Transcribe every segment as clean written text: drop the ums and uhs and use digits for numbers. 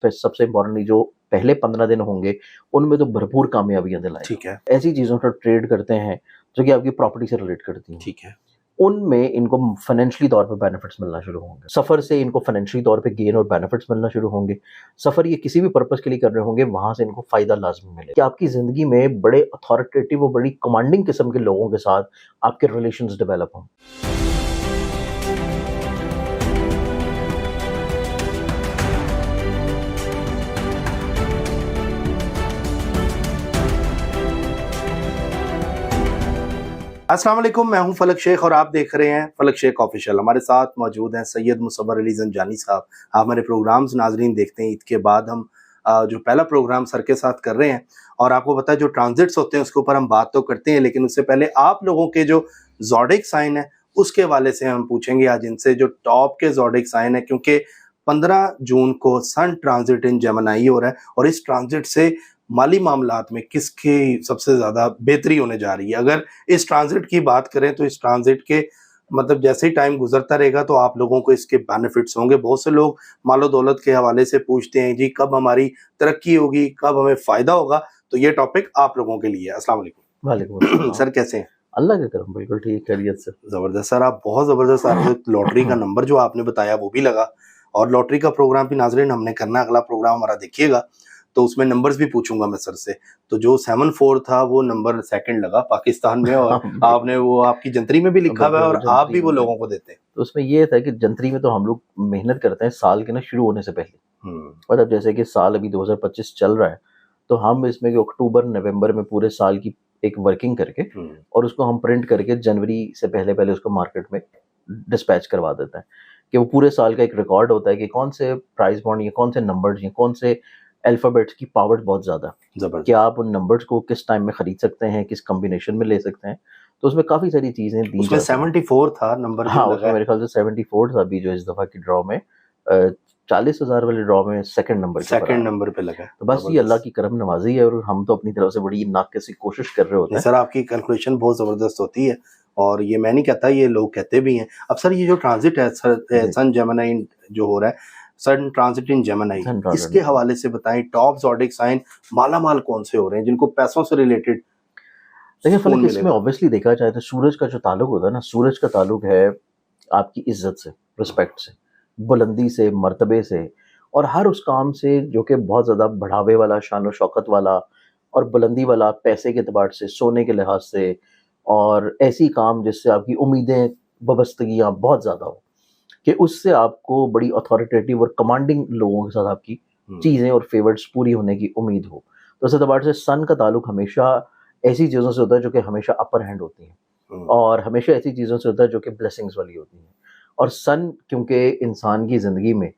फिर सबसे इम्पोर्टेंटली जो पहले 15 दिन होंगे उनमें तो भरपूर कामयाबियां दिलाएं। ठीक है। ऐसी चीज़ों पर ट्रेड करते हैं जो कि आपकी प्रॉपर्टी से रिलेट करती हैं, ठीक है। उनमें इनको फाइनेंशियली तौर पे बेनिफिट्स मिलना शुरू होंगे। सफ़र से इनको फाइनेंशियली तौर पे गेन और बेनिफिट्स मिलना शुरू होंगे। सफ़र ये किसी भी पर्पस के लिए कर रहे होंगे, वहाँ से इनको फ़ायदा लाज़मी मिलेगा कि आपकी ज़िंदगी में बड़े अथॉरिटेटिव और बड़ी कमांडिंग किस्म के लोगों के साथ आपके रिलेशंस डेवलप हों। अस्सलाम वालेकुम, मैं हूं फलक शेख और आप देख रहे हैं फलक शेख ऑफिशियल। हमारे साथ मौजूद हैं सैयद मुसव्वर अली ज़ंजानी साहब। आप हमारे प्रोग्राम्स नाजरीन देखते हैं। ईद के बाद हम जो पहला प्रोग्राम सर के साथ कर रहे हैं, और आपको पता है जो ट्रांजिट्स होते हैं उसके ऊपर हम बात तो करते हैं, लेकिन उससे पहले आप लोगों के जो ज़ोडिक साइन है उसके हवाले से हम पूछेंगे आज इनसे, जो टॉप के ज़ोडिक साइन है, क्योंकि 15 जून को सन ट्रांजिट इन जेमिनी हो रहा है और इस ट्रांजिट से माली मामलात में किसकी सबसे ज़्यादा बेहतरी होने जा रही है। अगर इस ट्रांजिट की बात करें तो इस ट्रांजिट के मतलब जैसे ही टाइम गुजरता रहेगा तो आप लोगों को इसके बेनिफिट्स होंगे। बहुत से लोग मालो दौलत के हवाले से पूछते हैं, जी कब हमारी तरक्की होगी, कब हमें फ़ायदा होगा, तो ये टॉपिक आप लोगों के लिए है। अस्सलाम वालेकुम। वालेकुम सर कैसे हैं? अल्लाह के करम, बिल्कुल ठीक, खैरियत से। ज़बरदस्त सर, आप बहुत ज़बरदस्त। आपको लॉटरी का नंबर जो आपने बताया वो भी लगा, और लॉटरी का प्रोग्राम भी नाजरीन हमने करना, अगला प्रोग्राम हमारा देखिएगा तो उसमें नंबर्स भी पूछूंगा मैं सर से। तो जो 74 था वो नंबर सेकंड लगा पाकिस्तान में, और आपने वो आपकी जंतरी में भी लिखा हुआ है और आप भी वो लोगों को देते हैं। तो उसमें ये था कि जंतरी में तो हम लोग मेहनत करते हैं साल के ना शुरू होने से पहले। मतलब जैसे कि साल अभी 2025 चल रहा है, तो हम इसमें अक्टूबर नवंबर में पूरे साल की एक वर्किंग करके और उसको हम प्रिंट करके जनवरी से पहले पहले उसको मार्केट में डिस्पैच करवा देते हैं कि वो पूरे साल का एक रिकॉर्ड होता है कि कौन से प्राइस बॉन्ड या कौन से नंबर्स या कौन से अल्फ़ाबेट्स की पावर बहुत ज़्यादा, कि आप उन नंबर्स को किस टाइम में खरीद सकते हैं, किस कॉम्बिनेशन में ले सकते हैं। तो उसमें काफ़ी सारी चीज़ें दी उसमें 74 था नंबर। हाँ, उसमें मेरे ख्याल से 74 था। अभी जो इस दफ़ा की ड्रॉ में 40,000 वाले ड्रॉ में सेकंड नंबर पे लगा। तो बस ये अल्लाह की करम नवाजी है और हम तो अपनी तरफ से बड़ी नाक़िसी कोशिश कर रहे होते हैं। सर आपकी कैलकुलेशन बहुत ज़बरदस्त होती है, और ये मैं नहीं कहता, ये लोग कहते भी हैं। अब सर ये जो ट्रांजिट है सन जेमिनी जो हो रहा है, सन ट्रांजिट इन जेमिनी, इसके हवाले से बताएं, टॉप ज़ोडिक साइन माला माल कौन से हो रहे हैं जिनको पैसों से रिलेटेड? देखिए फलक, इसमें ऑब्वियसली देखा जाए तो सूरज का जो ताल्लुक होता है ना, सूरज का ताल्लुक है आपकी इज्जत से, रिस्पेक्ट से, बुलंदी से, मर्तबे से, और हर उस काम से जो कि बहुत ज़्यादा बढ़ावे वाला, शान और शौकत वाला और बुलंदी वाला, पैसे के एतबार से, सोने के लिहाज से, और ऐसी काम जिससे आपकी उम्मीदें वाबस्तगियाँ बहुत ज़्यादा हो कि उससे आपको बड़ी अथॉरिटेटिव और कमांडिंग लोगों के साथ आपकी चीज़ें और फेवर्स पूरी होने की उम्मीद हो। तो इस एतबार से सन का ताल्लुक हमेशा ऐसी चीज़ों से होता है जो कि हमेशा अपर हैंड होती हैं, और हमेशा ऐसी चीज़ों से होता है जो कि ब्लेसिंग्स वाली होती हैं। और सन क्योंकि इंसान की ज़िंदगी में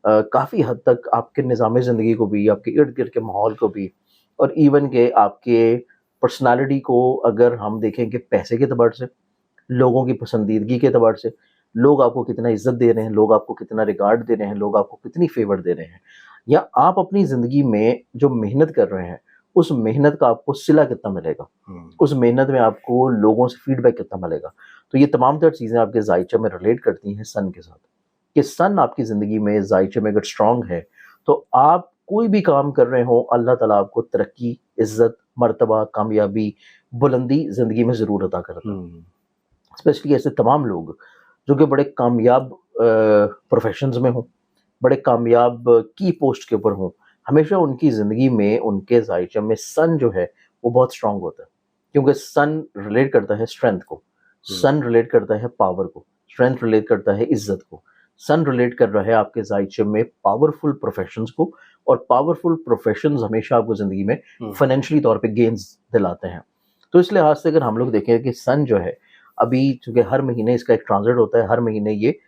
काफ़ी हद तक आपके निज़ाम ज़िंदगी को भी, आपके इर्द गिर्द के माहौल को भी, और इवन के आपके पर्सनालिटी को अगर हम देखें कि पैसे के एतबार से, लोगों की पसंदीदगी के एतबार से, लोग आपको कितना इज्जत दे रहे हैं, लोग आपको कितना रिगार्ड दे रहे हैं, लोग आपको कितनी फेवर दे रहे हैं, या आप अपनी ज़िंदगी में जो मेहनत कर रहे हैं उस मेहनत का आपको सिला कितना मिलेगा, उस मेहनत में आपको लोगों से फीडबैक कितना मिलेगा। तो ये तमाम तर चीज़ें आपके ज़ायचे में रिलेट करती हैं सन के साथ, कि सन आपकी ज़िंदगी में ज़ायचे में अगर स्ट्रॉन्ग है तो आप कोई भी काम कर रहे हो, अल्लाह ताला आपको तरक्की, इज़्ज़त, मर्तबा, कामयाबी, बुलंदी ज़िंदगी में ज़रूर अता करता है। स्पेशली ऐसे तमाम लोग जो कि बड़े कामयाब प्रोफेशंस में हों, बड़े कामयाब की पोस्ट के ऊपर हों, हमेशा उनकी ज़िंदगी में उनके ज़ायचे में सन जो है वो बहुत स्ट्रॉन्ग होता है, क्योंकि सन रिलेट करता है स्ट्रेंथ को, सन रिलेट करता है पावर को, स्ट्रेंथ रिलेट करता है इज्जत को, सन रिलेट कर रहा है आपके ज़ायचे में पावरफुल प्रोफेशंस को, और पावरफुल प्रोफेशंस हमेशा आपको ज़िंदगी में फाइनेंशियली तौर पे गेन्स दिलाते हैं। तो इस लिहाज से अगर हम लोग देखें कि सन जो है अभी, चूँकि हर महीने इसका एक ट्रांजिट होता है, हर महीने ये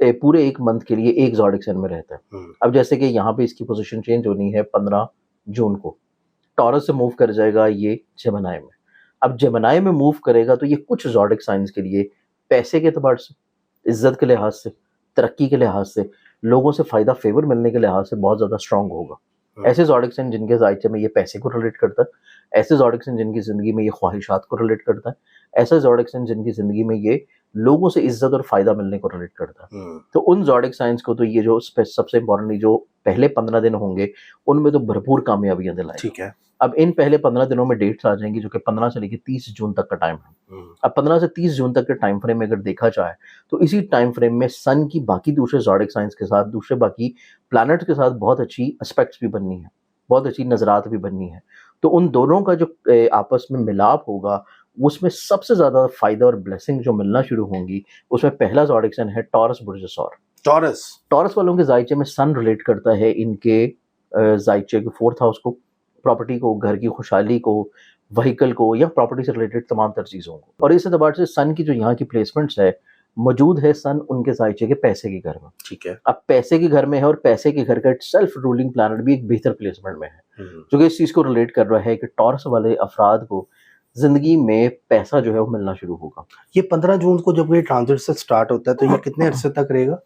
पूरे एक मंथ के लिए एक ज़ोडिक साइन में रहता है। अब जैसे कि यहाँ पे इसकी पोजीशन चेंज होनी है 15 जून को, टॉरस से मूव कर जाएगा ये जेमिनी में। अब जेमिनी में मूव करेगा तो ये कुछ ज़ोडिक साइंस के लिए पैसे के एतबार से, इज्जत के लिहाज से, तरक्की के लिहाज से, लोगों से फ़ायदा फेवर मिलने के लिहाज से बहुत ज़्यादा स्ट्रॉन्ग होगा। ऐसे ज़ोडिक साइन जिनके ज़ायचे में ये पैसे को रिलेट करता है, ऐसे ज़ोडिक साइन जिनकी ज़िंदगी में ये ख्वाहिशात को रिलेट करता है, ऐसे ज़ोडिक साइन जिनकी ज़िंदगी में ये लोगों से इज्जत और फायदा मिलने को रिलेट करता है। तो उन ज़ोडिक साइंस को तो ये जो सबसे इम्पोर्टेंटली जो पहले 15 दिन होंगे उनमें तो भरपूर कामयाबियां दिलाएंगे। ठीक है। अब इन पहले 15 दिनों में डेट्स आ जाएंगी जो कि 15 से लेकर 30 जून तक का टाइम है। अब 15 से 30 जून तक के टाइम फ्रेम में अगर देखा जाए तो इसी टाइम फ्रेम में सन की बाकी दूसरे ज़ोडिक साइंस के साथ, दूसरे बाकी प्लैनेट्स के साथ बहुत अच्छी एस्पेक्ट्स भी बननी है, बहुत अच्छी नजरात भी बननी है। तो उन दोनों का जो आपस में मिलाप होगा उसमें सबसे ज्यादा फायदा और ब्लेसिंग जो मिलना शुरू होंगी उसमें पहला ज़ोडिक साइन है टॉरस बुर्ज सौर। टॉरस वालों के जायचे में सन रिलेट करता है इनके जायचे के 4th हाउस को, प्रॉपर्टी को, घर की खुशहाली को, व्हीकल को या प्रॉपर्टी से रिलेटेड तमाम तर चीज़ों को। और इस एतबार से सन की जो यहाँ की प्लेसमेंट्स है मौजूद है सन उनके जायचे के पैसे के घर में। ठीक है। अब पैसे के घर में है और पैसे के घर का सेल्फ रूलिंग प्लैनेट भी एक बेहतर प्लेसमेंट में है जो कि इस चीज़ को रिलेट कर रहा है कि टॉरस वाले अफराद को जिंदगी में पैसा जो है वो मिलना शुरू होगा। ये 15 जून को जब ये ट्रांजिट से स्टार्ट होता है तो ये कितने अरसे तक रहेगा?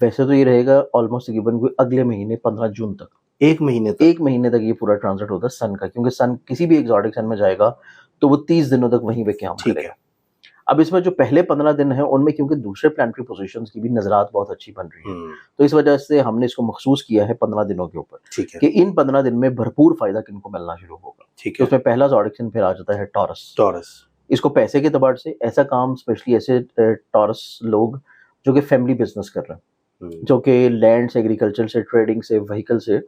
वैसे तो ये रहेगा ऑलमोस्ट तकरीबन कोई अगले महीने 15 जून तक, एक महीने तक ये पूरा ट्रांजिट होता है सन का, क्योंकि सन किसी भी एक ज़ोडिक साइन में जाएगा तो वो 30 दिनों तक वहीं पे क़याम करेगा। अब इसमें जो पहले 15 दिन है उनमें क्योंकि दूसरे प्लानिटरी पोजीशंस की भी नजरात बहुत अच्छी बन रही है तो इस वजह से हमने इसको मखसूस किया है 15 दिनों के ऊपर कि इन 15 दिन में भरपूर फायदा किनको मिलना शुरू होगा। ठीक है। उसमें पहला ज़ोडिक साइन फिर आ जाता है टॉरस। इसको पैसे के एतबार से ऐसा काम, स्पेशली ऐसे टॉरस लोग जो कि फैमिली बिजनेस कर रहे हैं, जो कि लैंड से, एग्रीकल्चर से, ट्रेडिंग से, व्हीकल से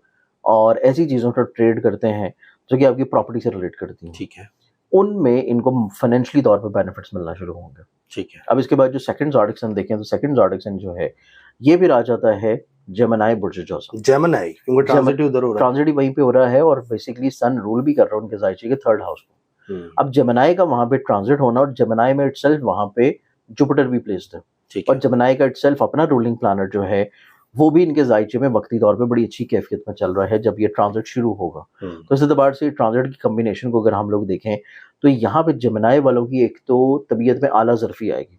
और ऐसी चीज़ों का ट्रेड करते हैं जो कि आपकी प्रॉपर्टी से रिलेट करती हैं। ठीक है। उनमें इनको फाइनेंशियली तौर पर बेनिफिट्स मिलना शुरू होंगे। ठीक है। अब इसके बाद जो सेकंड ज़ोडिक साइन देखें तो सेकंड ज़ोडिक साइन जो है ये भी आ जाता है जेमिनी बुर्ज जोसफ। जेमिनी क्योंकि ट्रांजिट उधर हो रहा है, ट्रांजिट वहीं पे हो रहा है और बेसिकली सन रूल भी कर रहा है उनके जायचे के 3rd हाउस को। अब जेमिनी का वहां पे ट्रांजिट होना और जेमिनी में इटसेल्फ वहां पे जुपिटर भी प्लेस्ड है और जेमिनी का इटसेल्फ अपना रूलिंग प्लैनेट जो है वो भी इनके जायचे में वक्ती तौर पे बड़ी अच्छी कैफियत में चल रहा है जब ये ट्रांजिट शुरू होगा। तो इस एतबार से ट्रांजिट की कम्बिनेशन को अगर हम लोग देखें तो यहाँ पे जेमिनी वालों की एक तो तबीयत में आला ज़र्फ़ी आएगी,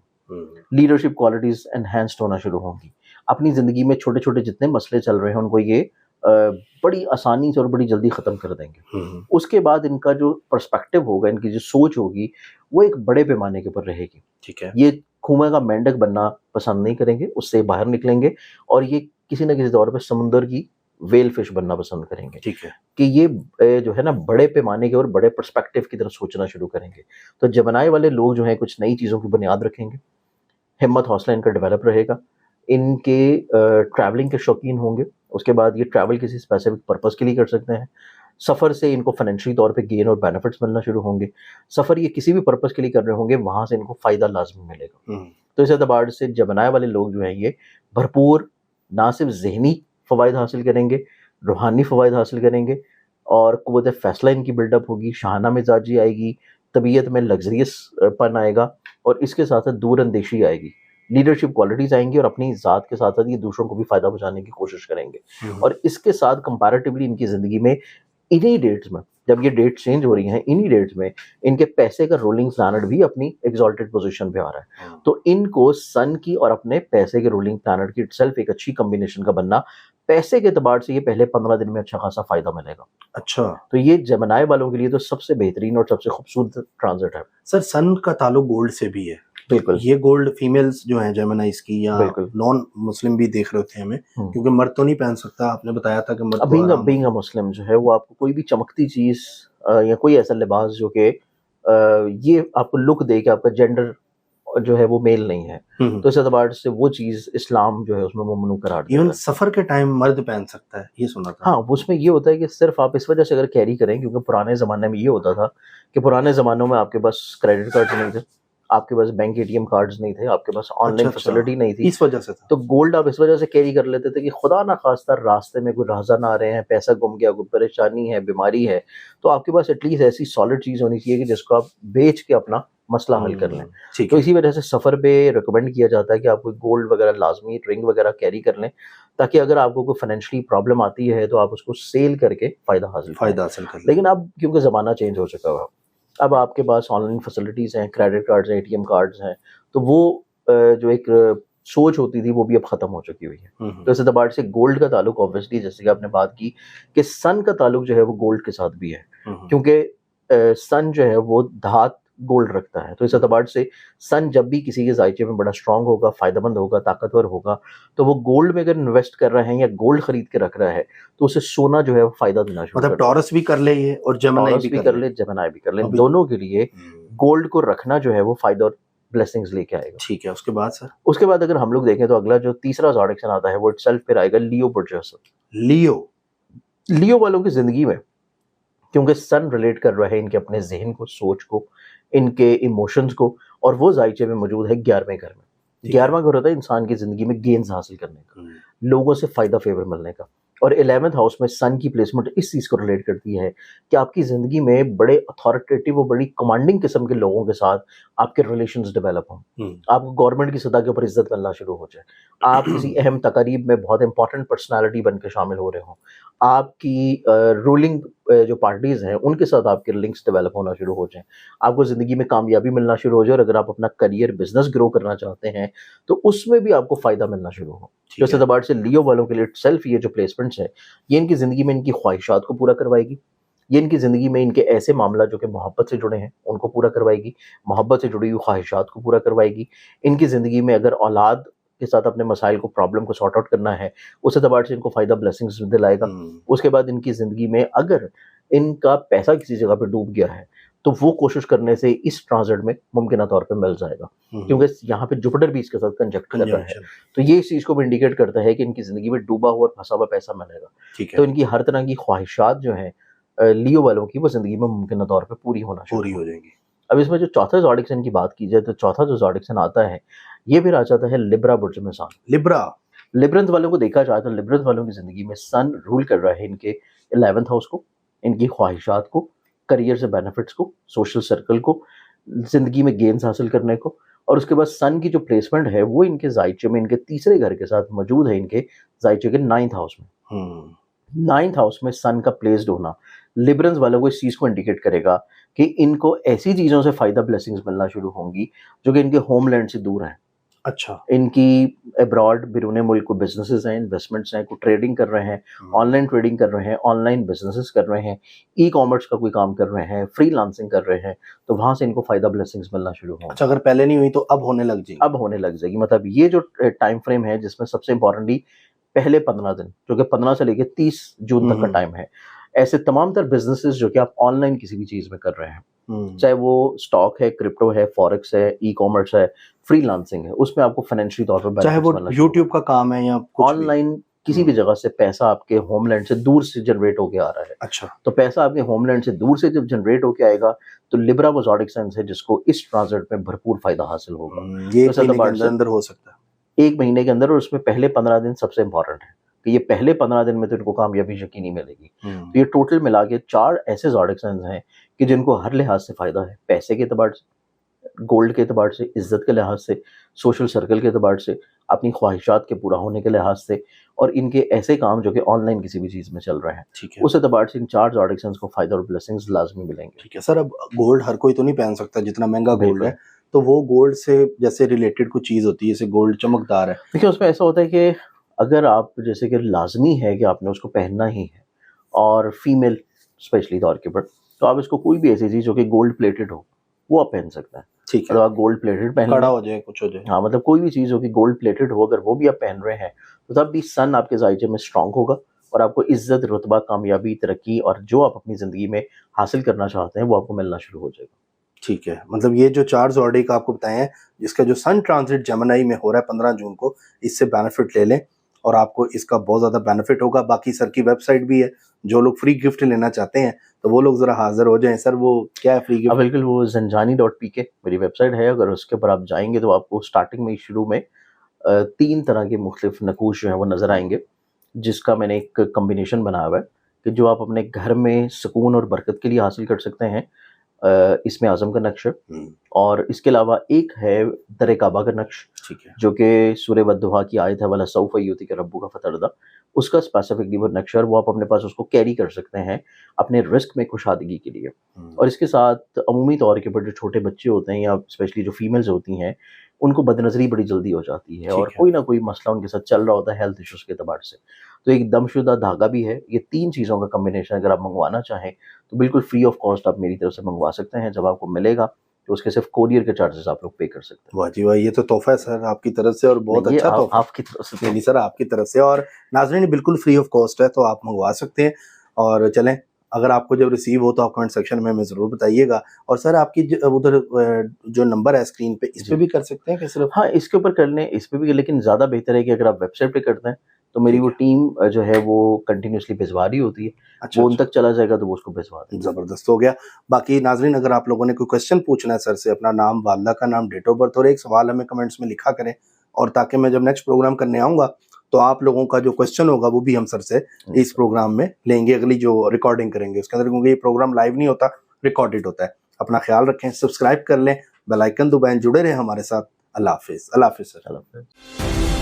लीडरशिप क्वालिटीज़ एनहेंस्ड होना शुरू होंगी, अपनी ज़िंदगी में छोटे छोटे जितने मसले चल रहे हैं उनको ये बड़ी आसानी से और बड़ी जल्दी ख़त्म कर देंगे। उसके बाद इनका जो पर्सपेक्टिव होगा, इनकी जो सोच होगी वो एक बड़े पैमाने के ऊपर रहेगी। ठीक है। ये कुएं का मेंढक बनना पसंद नहीं करेंगे, उससे बाहर निकलेंगे और ये किसी न किसी तौर पे समुंदर की वेल फिश बनना पसंद करेंगे। ठीक है। कि ये जो है ना बड़े पैमाने के और बड़े पर्सपेक्टिव की तरफ सोचना शुरू करेंगे। तो जेमिनी वाले लोग जो हैं कुछ नई चीज़ों की बुनियाद रखेंगे, हिम्मत हौसला इनका डेवलप रहेगा, इनके ट्रैवलिंग के शौकीन होंगे। उसके बाद ये ट्रैवल किसी स्पेसिफिक पर्पज़ के लिए कर सकते हैं। सफ़र से इनको फाइनेंशियली तौर पे गेन और बेनिफिट्स मिलना शुरू होंगे। सफ़र ये किसी भी पर्पज़ के लिए कर रहे होंगे वहाँ से इनको फ़ायदा लाजमी मिलेगा। तो इस एतबार से जेमिनी वाले लोग जो हैं ये भरपूर ना सिर्फ ज़हनी फ़वाइद हासिल करेंगे, रूहानी फ़वाइद हासिल करेंगे और क़ुव्वत फ़ैसला इनकी बिल्डअप होगी, शाहाना मिजाजी आएगी, तबीयत में लग्जरियस पन आएगा और इसके साथ साथ दूर अंदेशी आएगी, लीडरशिप क्वालिटीज़ आएंगी और अपनी ज़ात के साथ साथ ये दूसरों को भी फ़ायदा पहुँचाने की कोशिश करेंगे। और इसके साथ कंपैरेटिवली इनकी ज़िंदगी में इन्हीं डेट्स में, जब ये डेट चेंज हो रही हैं, इन्हीं डेट्स में इनके पैसे का रूलिंग प्लैनेट भी अपनी एग्जॉल्टेड पोजीशन पे आ रहा है। तो इनको सन की और अपने पैसे के रूलिंग प्लैनेट की इटसेल्फ एक अच्छी कॉम्बिनेशन का बनना, पैसे के एतबार से ये पहले 15 दिन में अच्छा खासा फायदा मिलेगा। अच्छा, तो ये जेमिनी वालों के लिए तो सबसे बेहतरीन और सबसे खूबसूरत ट्रांजिट है। सर सन का ताल्लुक गोल्ड से भी है। बिल्कुल। ये गोल्ड फीमेल्स जो हैं जेमिनीज की या नॉन मुस्लिम भी देख रहे होते हैं हमें, क्योंकि मर्द तो नहीं पहन सकता, आपने बताया था कि मर्द बीइंग अ मुस्लिम जो है वो आपको कोई भी चमकती चीज या कोई ऐसा लिबास जो कि ये आपको लुक दे के आपका जेंडर जो है वो मेल नहीं है, तो इस एतबार से वो चीज इस्लाम जो है उसमें ममनू करार देता है। इवन सफर के टाइम मर्द पहन सकता है, ये सुना था। हाँ, उसमें ये होता है कि सिर्फ आप इस वजह से अगर कैरी करें, क्योंकि पुराने ज़माने में ये होता था कि पुराने ज़मानों में आपके पास क्रेडिट कार्ड नहीं थे, आपके पास बैंक एटीएम कार्ड्स नहीं थे, आपके पास ऑनलाइन फैसिलिटी नहीं थी, इस वजह से था। तो गोल्ड आप इस वजह से कैरी कर लेते थे कि खुदा ना खास्ता रास्ते में कोई राहज़न आ रहे हैं, पैसा गुम गया, कोई परेशानी है, बीमारी है, तो आपके पास एटलीस्ट ऐसी सॉलिड चीज़ होनी चाहिए कि जिसको आप बेच के अपना मसला हल कर लें। तो इसी वजह से सफ़र पे रिकमेंड किया जाता है कि आप कोई गोल्ड वगैरह लाजमी रिंग वगैरह कैरी कर लें, ताकि अगर आपको कोई फाइनेंशियली प्रॉब्लम आती है तो आप उसको सेल करके फ़ायदा हासिल कर लें। लेकिन अब क्योंकि ज़माना चेंज हो चुका है, अब आपके पास ऑनलाइन फैसिलिटीज़ हैं, क्रेडिट कार्ड्स हैं, एटीएम कार्ड्स हैं, तो वो जो एक सोच होती थी वो भी अब ख़त्म हो चुकी हुई है। तो इस एतबार से गोल्ड का ताल्लुक ऑब्वियसली, जैसे कि आपने बात की कि सन का ताल्लुक जो है वो गोल्ड के साथ भी है, क्योंकि सन जो है वो धात गोल्ड रखता है। तो इस एतबार से सन जब भी किसी के जायचे में बड़ा स्ट्रांग होगा, फायदेमंद होगा, ताकतवर होगा, तो वो गोल्ड में अगर इन्वेस्ट कर रहा है या गोल्ड खरीद के रख रहा है तो उसे सोना जो है वो फायदा देना शुरू मतलब टॉरस भी कर ले ये और जेमिनी भी कर ले, जेमिनी भी कर ले, दोनों के लिए गोल्ड को रखना जो है वो फायदा और ब्लेसिंग्स लेके आएगा। ठीक है, उसके बाद सर? उसके बाद अगर हम लोग देखें तो अगला जो तीसरा ज़ोडिएक साइन आता है वो इटसेल्फ फिर आएगा लियो बर्जर्स। लियो वालों की जिंदगी में क्योंकि सन रिलेट कर रहा है इनके अपने जहन को, सोच को, इनके इमोशंस को, और वो जायचे में मौजूद है 11वें घर में। 11वां घर होता है इंसान की जिंदगी में गेन्स हासिल करने का, लोगों से फायदा फेवर मिलने का, और 11th हाउस में सन की प्लेसमेंट इस चीज को रिलेट करती है कि आपकी जिंदगी में बड़े अथॉरिटेटिव और बड़ी कमांडिंग किस्म के लोगों के साथ आपके रिलेशंस डेवलप हों, आपको गवर्नमेंट की सतह के ऊपर इज्जत मिलना शुरू हो जाए, आप किसी अहम तकारीब में बहुत इंपॉर्टेंट पर्सनालिटी बन के शामिल हो रहे हो, आपकी रूलिंग जो पार्टीज हैं उनके साथ आपके लिंक्स डेवलप होना शुरू हो जाएं, आपको ज़िंदगी में कामयाबी मिलना शुरू हो जाए, और अगर आप अपना करियर बिजनेस ग्रो करना चाहते हैं तो उसमें भी आपको फ़ायदा मिलना शुरू हो। जैसे एतबार से लियो वालों के लिए सेल्फ ये जो प्लेसमेंट्स हैं ये इनकी ज़िंदगी में इनकी ख्वाहिशात को पूरा करवाएगी, ये इनकी ज़िंदगी में इनके ऐसे मामला जो कि मोहब्बत से जुड़े हैं उनको पूरा करवाएगी, मोहब्बत से जुड़ी हुई ख्वाहिशात को पूरा करवाएगी, इनकी ज़िंदगी में अगर औलाद के साथ अपने मसाइल को, प्रॉब्लम को सॉर्ट आउट करना है उस एतबार से इनको फ़ायदा ब्लेसिंग्स दिलाएगा। उसके बाद इनकी ज़िंदगी में अगर इनका पैसा किसी जगह पे डूब गया है तो वो कोशिश करने से इस ट्रांजिट में मुमकिन तौर पे मिल जाएगा, क्योंकि यहाँ पे जुपिटर भी इसके साथ कंजक्ट कर रहा है, तो ये इस चीज़ को भी इंडिकेट करता है कि इनकी ज़िंदगी में डूबा हुआ और फंसा हुआ पैसा मिलेगा। तो इनकी हर तरह की ख्वाहिशात जो हैं लियो वालों की वो ज़िंदगी में मुमकिन तौर पर पूरी हो जाएंगी। अब इसमें जो चौथा ज़ोडिएक साइन की बात की जाए तो चौथा जो ज़ोडिएक साइन आता है ये फिर आ जाता है लिब्रा बुर्ज में सन। लिब्रंस वालों को देखा जाए तो लिब्रंस वालों की जिंदगी में सन रूल कर रहा है इनके 11th हाउस को, इनकी ख्वाहिशात को, करियर से बेनिफिट्स को, सोशल सर्कल को, जिंदगी में गेन्स हासिल करने को, और उसके बाद सन की जो प्लेसमेंट है वो इनके जायचे में इनके तीसरे घर के साथ मौजूद है, इनके जायचे के 9th हाउस में। 9th हाउस में सन का प्लेस्ड होना लिब्रंस वालों को इस चीज़ को इंडिकेट करेगा कि इनको ऐसी चीज़ों से फ़ायदा ब्लेसिंग्स मिलना शुरू होंगी जो कि इनके होमलैंड से दूर हैं। अच्छा, इनकी अब्रॉड बिरूने मुल्क को बिजनेसेस हैं, इन्वेस्टमेंट्स हैं, को ट्रेडिंग कर रहे हैं, ऑनलाइन ट्रेडिंग कर रहे हैं, ऑनलाइन बिजनेसेस कर रहे हैं, ई कॉमर्स का कोई काम कर रहे हैं, फ्रीलांसिंग कर रहे हैं, तो वहाँ से इनको फ़ायदा ब्लेसिंग्स मिलना शुरू होंगे। अच्छा, अगर पहले नहीं हुई तो अब होने लग जाएगी। मतलब ये जो टाइम फ्रेम है जिसमें सबसे इंपॉर्टेंटली पहले 15 दिन जो कि 15 से लेकर 30 जून तक का टाइम है, ऐसे तमाम तर बिजनेसेस जो कि आप ऑनलाइन किसी भी चीज़ में कर रहे हैं, चाहे वो स्टॉक है, क्रिप्टो है, फॉरेक्स है, ई कॉमर्स है, फ्रीलांसिंग है, उसमें आपको फाइनेंशियली तौर पर चाहे वो यूट्यूब का काम है या ऑनलाइन किसी भी जगह से पैसा आपके होमलैंड से दूर से जनरेट होके आ रहा है। अच्छा, तो पैसा आपके होमलैंड से दूर से जब जनरेट होके आएगा तो लिब्रा वो ज़ोडिएक साइन है जिसको इस ट्रांजिट में भरपूर फायदा हासिल होगा। ये अंदर हो सकता है 1 महीने के अंदर, और उसमें पहले 15 दिन सबसे इंपॉर्टेंट है कि ये पहले 15 दिन में तो इनको कामयाबी यकीनी मिलेगी। तो ये टोटल मिला के 4 ऐसे ज़ोडिएक साइन हैं कि जिनको हर लिहाज से फायदा है, पैसे के एतबार से, गोल्ड के एतबार से, इज्जत के लिहाज से, सोशल सर्कल के एतबार से, अपनी ख्वाहिशात के पूरा होने के लिहाज से, और इनके ऐसे काम जो कि ऑनलाइन किसी भी चीज़ में चल रहे हैं, ठीक है, उस एतबार से इन 4 ज़ोडिएक साइन को फायदा और ब्लेसिंग्स लाजमी मिलेंगे। ठीक है सर, अब गोल्ड हर कोई तो नहीं पहन सकता जितना महंगा गोल्ड है, तो वो गोल्ड से जैसे रिलेटेड कुछ चीज़ होती है, जैसे गोल्ड चमकदार है, देखिए उसमें ऐसा होता है कि अगर आप जैसे कि लाजमी है कि आपने उसको पहनना ही है, और फीमेल स्पेशली तौर के ऊपर, तो आप इसको कोई भी ऐसी चीज़ जो कि गोल्ड प्लेटेड हो वो आप पहन सकते हैं। ठीक है, मतलब आप गोल्ड प्लेटेड पहन, कड़ा हो जाए, कुछ हो जाए, हाँ, मतलब कोई भी चीज़ हो कि गोल्ड प्लेटेड हो, अगर वो भी आप पहन रहे हैं तो तब भी सन आपके जायचे में स्ट्रांग होगा और आपको इज्जत, रुतबा, कामयाबी, तरक्की और जो आप अपनी ज़िंदगी में हासिल करना चाहते हैं वो आपको मिलना शुरू हो जाएगा। ठीक है, मतलब ये जो 4 ज़ोडिएक आपको बताए हैं जिसका जो सन ट्रांजिट जेमिनी में हो रहा है 15 जून को, इससे बेनिफिट ले लें और आपको इसका बहुत ज़्यादा बेनिफिट होगा। बाकी सर की वेबसाइट भी है, जो लोग फ्री गिफ्ट लेना चाहते हैं तो वो लोग ज़रा हाजिर हो जाएं। सर वो क्या है फ्री गिफ्ट? बिल्कुल, वो ज़ंजानी.pk मेरी वेबसाइट है। अगर उसके ऊपर आप जाएंगे तो आपको स्टार्टिंग में शुरू में 3 तरह के मुख्तलिफ नकूश जो हैं वो नज़र आएंगे, जिसका मैंने एक कम्बिनेशन बनाया हुआ है कि जो आप अपने घर में सुकून और बरकत के लिए हासिल कर सकते हैं। इसमें आज़म का नक्श, और इसके अलावा एक है दर काबा का नक्श, ठीक है, जो कि सूरह वद्दुहा की आयत है, वला सौफ युतिका रब्बुका फतरदा, उसका स्पेसिफिकली वो नक्शा, वो आप अपने पास उसको कैरी कर सकते हैं अपने रिस्क में कुशादगी के लिए। और इसके साथ अमूमी तौर के ऊपर जो छोटे बच्चे होते हैं या स्पेशली जो फीमेल्स होती हैं उनको बदनज़री बड़ी जल्दी हो जाती है और कोई ना कोई मसला उनके साथ चल रहा होता है हेल्थ इश्यूज़ के एतबार से, तो एक दमशुदा धागा भी है। ये 3 चीज़ों का कम्बिनेशन अगर आप मंगवाना चाहें तो बिल्कुल फ्री ऑफ कॉस्ट आप मेरी तरफ से मंगवा सकते हैं। जब आपको मिलेगा तो उसके सिर्फ कोरियर के चार्जेस आप लोग पे कर सकते हैं। वाह जी वाह, ये तो तोहफा है सर आपकी तरफ से, और बहुत अच्छा तोहफा आपकी तरफ से नहीं सर, आपकी तरफ से। और नाज़रीन बिल्कुल फ्री ऑफ कॉस्ट है, तो आप मंगवा सकते हैं। और चलें, अगर आपको जब रिसीव हो तो आप कमेंट सेक्शन में हमें ज़रूर बताइएगा। और सर आपकी उधर जो नंबर है स्क्रीन पे, इस पे भी कर सकते हैं कि सिर्फ? हाँ, इसके ऊपर कर लें, इस पे भी, लेकिन ज़्यादा बेहतर है कि अगर आप वेबसाइट पे करते हैं तो मेरी ठीक वो है। टीम जो है वो कंटिन्यूअसली भिजवा रही होती है, अच्छा वो उन अच्छा, तक चला जाएगा तो वो उसको भिजवा देंगे। ज़बरदस्त हो गया। बाकी नाज़रीन अगर आप लोगों ने कोई क्वेश्चन पूछना है सर से, अपना नाम, वालिदा का नाम, डेट ऑफ बर्थ और एक सवाल हमें कमेंट्स में लिखा करें, और ताकि मैं जब नेक्स्ट प्रोग्राम करने आऊँगा तो आप लोगों का जो क्वेश्चन होगा वो भी हम सर से इस प्रोग्राम में लेंगे, अगली जो रिकॉर्डिंग करेंगे उसके अंदर, क्योंकि ये प्रोग्राम लाइव नहीं होता, रिकॉर्डेड होता है। अपना ख्याल रखें, सब्सक्राइब कर लें, बेल आइकन दबाएं, जुड़े रहें हमारे साथ। अल्लाह हाफ़िज़। अल्लाह हाफ़िज़ सर। चलो।